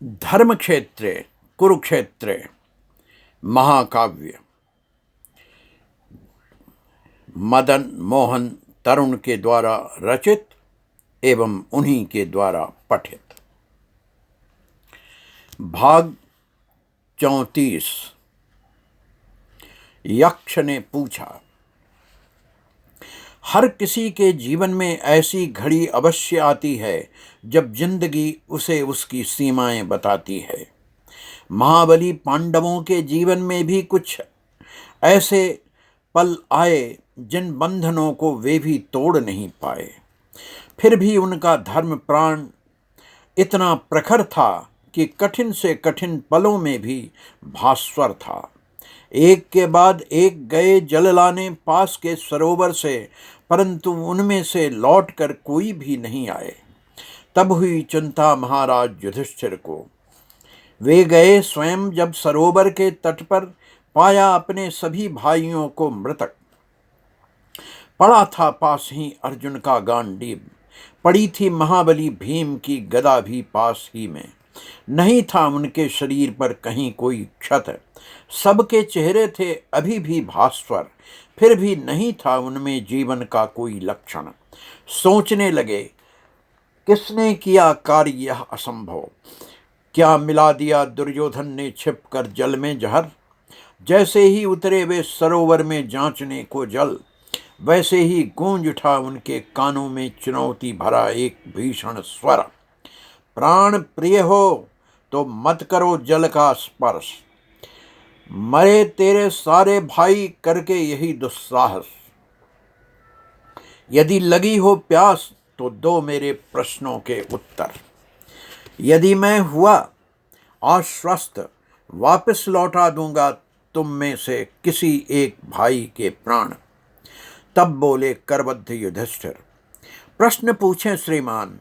धर्मक्षेत्रे कुरुक्षेत्रे महाकाव्य मदन मोहन तरुण के द्वारा रचित एवं उन्हीं के द्वारा पठित। भाग 34। यक्ष ने पूछा, हर किसी के जीवन में ऐसी घड़ी अवश्य आती है जब जिंदगी उसे उसकी सीमाएं बताती है। महाबली पांडवों के जीवन में भी कुछ ऐसे पल आए जिन बंधनों को वे भी तोड़ नहीं पाए। फिर भी उनका धर्म प्राण इतना प्रखर था कि कठिन से कठिन पलों में भी भास्वर था। एक के बाद एक गए जल लाने पास के सरोवर से, परंतु उनमें से लौटकर कोई भी नहीं आए। तब हुई चिंता महाराज युधिष्ठिर को। वे गए स्वयं जब सरोवर के तट पर, पाया अपने सभी भाइयों को मृतक। पड़ा था पास ही अर्जुन का गांडीव, पड़ी थी महाबली भीम की गदा भी पास ही में। नहीं था उनके शरीर पर कहीं कोई क्षत, सबके चेहरे थे अभी भी भास्वर। फिर भी नहीं था उनमें जीवन का कोई लक्षण। सोचने लगे, किसने किया कार्य यह असंभव? क्या मिला दिया दुर्योधन ने छिपकर जल में जहर? जैसे ही उतरे वे सरोवर में जांचने को जल, वैसे ही गूंज उठा उनके कानों में चुनौती भरा एक भीषण स्वर, प्राण प्रिय हो तो मत करो जल का स्पर्श, मरे तेरे सारे भाई करके यही दुस्साहस। यदि लगी हो प्यास तो दो मेरे प्रश्नों के उत्तर। यदि मैं हुआ आश्वस्त, वापस लौटा दूंगा तुम में से किसी एक भाई के प्राण। तब बोले करबद्ध युधिष्ठिर, प्रश्न पूछें श्रीमान,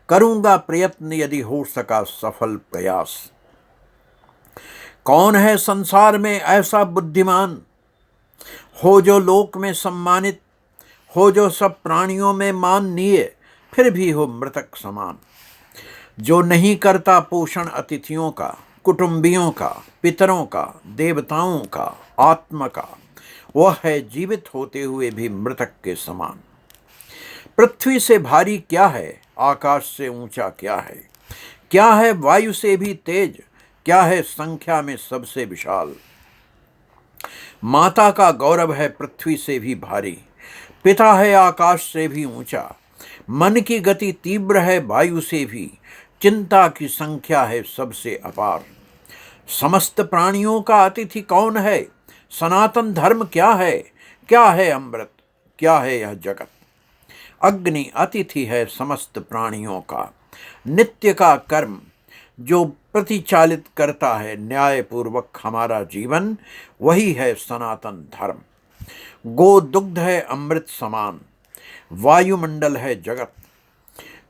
करूंगा प्रयत्न यदि हो सका सफल प्रयास। कौन है संसार में ऐसा बुद्धिमान, हो जो लोक में सम्मानित, हो जो सब प्राणियों में माननीय, फिर भी हो मृतक समान। जो नहीं करता पोषण अतिथियों का, कुटुंबियों का, पितरों का, देवताओं का, आत्मा का, वह है जीवित होते हुए भी मृतक के समान। पृथ्वी से भारी क्या है, आकाश से ऊंचा क्या है? क्या है वायु से भी तेज, क्या है संख्या में सबसे विशाल? माता का गौरव है पृथ्वी से भी भारी, पिता है आकाश से भी ऊंचा। मन की गति तीव्र है वायु से भी, चिंता की संख्या है सबसे अपार। समस्त प्राणियों का अतिथि कौन है? सनातन धर्म क्या है? क्या है अमृत? क्या है यह जगत? अग्नि अतिथि है समस्त प्राणियों का। नित्य का कर्म जो प्रतिचालित करता है न्यायपूर्वक हमारा जीवन, वही है सनातन धर्म। गो दुग्ध है अमृत समान, वायुमंडल है जगत।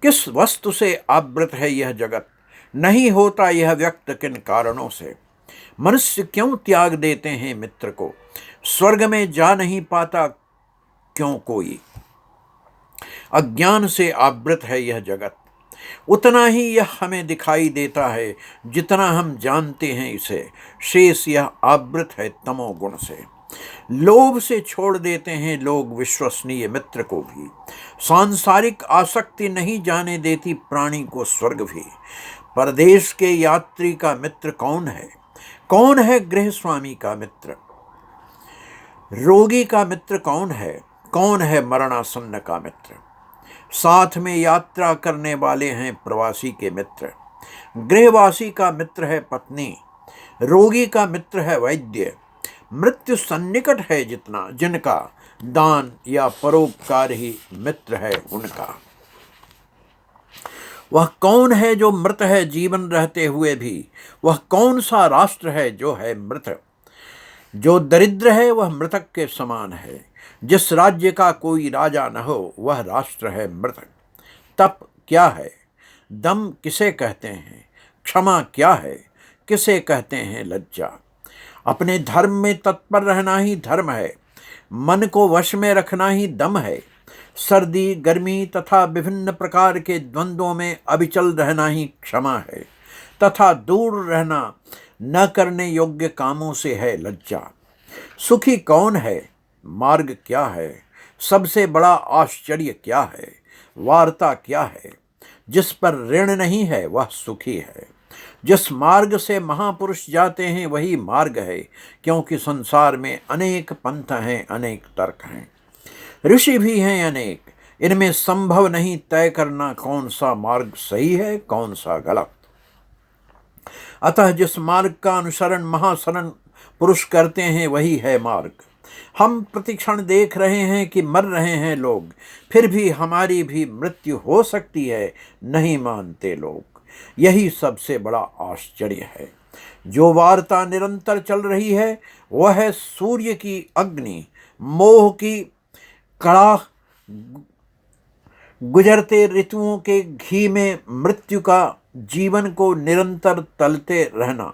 किस वस्तु से आवृत है यह जगत? नहीं होता यह व्यक्त किन कारणों से? मनुष्य क्यों त्याग देते हैं मित्र को? स्वर्ग में जा नहीं पाता क्यों कोई? अज्ञान से आवृत है यह जगत। उतना ही यह हमें दिखाई देता है जितना हम जानते हैं इसे, शेष यह आवृत है तमोगुण से। लोभ से छोड़ देते हैं लोग विश्वसनीय मित्र को भी। सांसारिक आसक्ति नहीं जाने देती प्राणी को स्वर्ग भी। परदेश के यात्री का मित्र कौन है? कौन है गृह स्वामी का मित्र? रोगी का मित्र कौन है? कौन है मरणासन्न का मित्र? साथ में यात्रा करने वाले हैं प्रवासी के मित्र। गृहवासी का मित्र है पत्नी, रोगी का मित्र है वैद्य। मृत्यु सन्निकट है जिनका, दान या परोपकार ही मित्र है उनका। वह कौन है जो मृत है जीवन रहते हुए भी? वह कौन सा राष्ट्र है जो है मृत? जो दरिद्र है वह मृतक के समान है। जिस राज्य का कोई राजा न हो वह राष्ट्र है मृतक। तप क्या है? दम किसे कहते हैं? क्षमा क्या है? किसे कहते हैं लज्जा? अपने धर्म में तत्पर रहना ही धर्म है। मन को वश में रखना ही दम है। सर्दी गर्मी तथा विभिन्न प्रकार के द्वंद्वों में अविचल रहना ही क्षमा है। तथा दूर रहना न करने योग्य कामों से है लज्जा। सुखी कौन है, मार्ग क्या है, सबसे बड़ा आश्चर्य क्या है, वार्ता क्या है। जिस पर ऋण नहीं है वह सुखी है। जिस मार्ग से महापुरुष जाते हैं वही मार्ग है, क्योंकि संसार में अनेक पंथ हैं, अनेक तर्क हैं, ऋषि भी हैं अनेक। इनमें संभव नहीं तय करना कौन सा मार्ग सही है, कौन सा गलत। अतः जिस मार्ग का अनुसरण महासरण पुरुष करते हैं वही है मार्ग। हम प्रतिक्षण देख रहे हैं कि मर रहे हैं लोग, फिर भी हमारी भी मृत्यु हो सकती है, नहीं मानते लोग। यही सबसे बड़ा आश्चर्य है। जो वार्ता निरंतर चल रही है वह है सूर्य की अग्नि, मोह की कड़ाह, गुजरते ऋतुओं के घी में मृत्यु का, जीवन को निरंतर तलते रहना।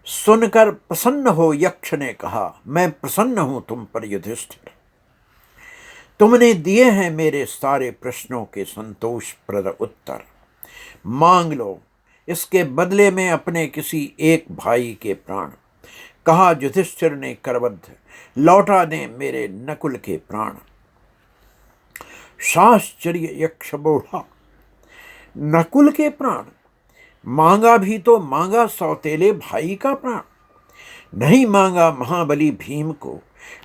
सुनकर प्रसन्न हो यक्ष ने कहा, मैं प्रसन्न हूं तुम पर युधिष्ठिर। तुमने दिए हैं मेरे सारे प्रश्नों के संतोषप्रद उत्तर। मांग लो, इसके बदले में अपने किसी एक भाई के प्राण। कहा युधिष्ठिर ने करबद्ध, लौटा दें मेरे नकुल के प्राण। साश्चर्य यक्ष बोला, नकुल के प्राण? मांगा भी तो मांगा सौतेले भाई का प्राण। नहीं मांगा महाबली भीम को,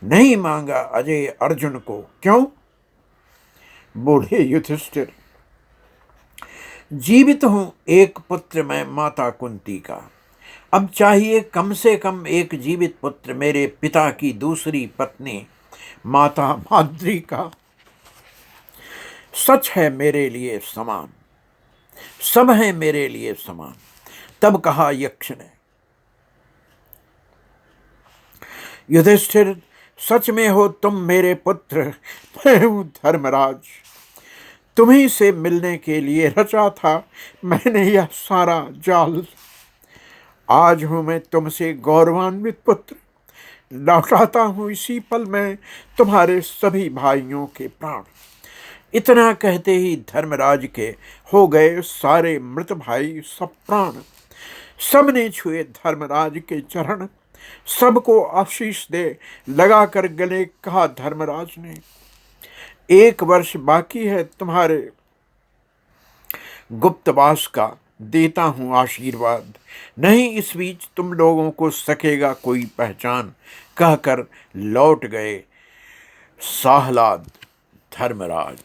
नहीं मांगा अजय अर्जुन को, क्यों? बूढ़े युधिष्ठिर, जीवित हूं एक पुत्र मैं माता कुंती का, अब चाहिए कम से कम एक जीवित पुत्र मेरे पिता की दूसरी पत्नी माता माद्री का। सच है मेरे लिए समान, सब है मेरे लिए समान। तब कहा यक्ष ने, युधिष्ठिर सच में हो तुम मेरे पुत्र, मैं हूं धर्मराज। तुम्ही से मिलने के लिए रचा था मैंने यह सारा जाल। आज हूं मैं तुमसे गौरवान्वित पुत्र, लौटाता हूं इसी पल में तुम्हारे सभी भाइयों के प्राण। इतना कहते ही धर्मराज के हो गए सारे मृत भाई सब प्राण। सबने छुए धर्मराज के चरण, सबको आशीष दे लगाकर गले कहा धर्मराज ने, 1 वर्ष बाकी है तुम्हारे गुप्तवास का, देता हूं आशीर्वाद। नहीं इस बीच तुम लोगों को सकेगा कोई पहचान। कहकर लौट गए साहलाद धर्मराज।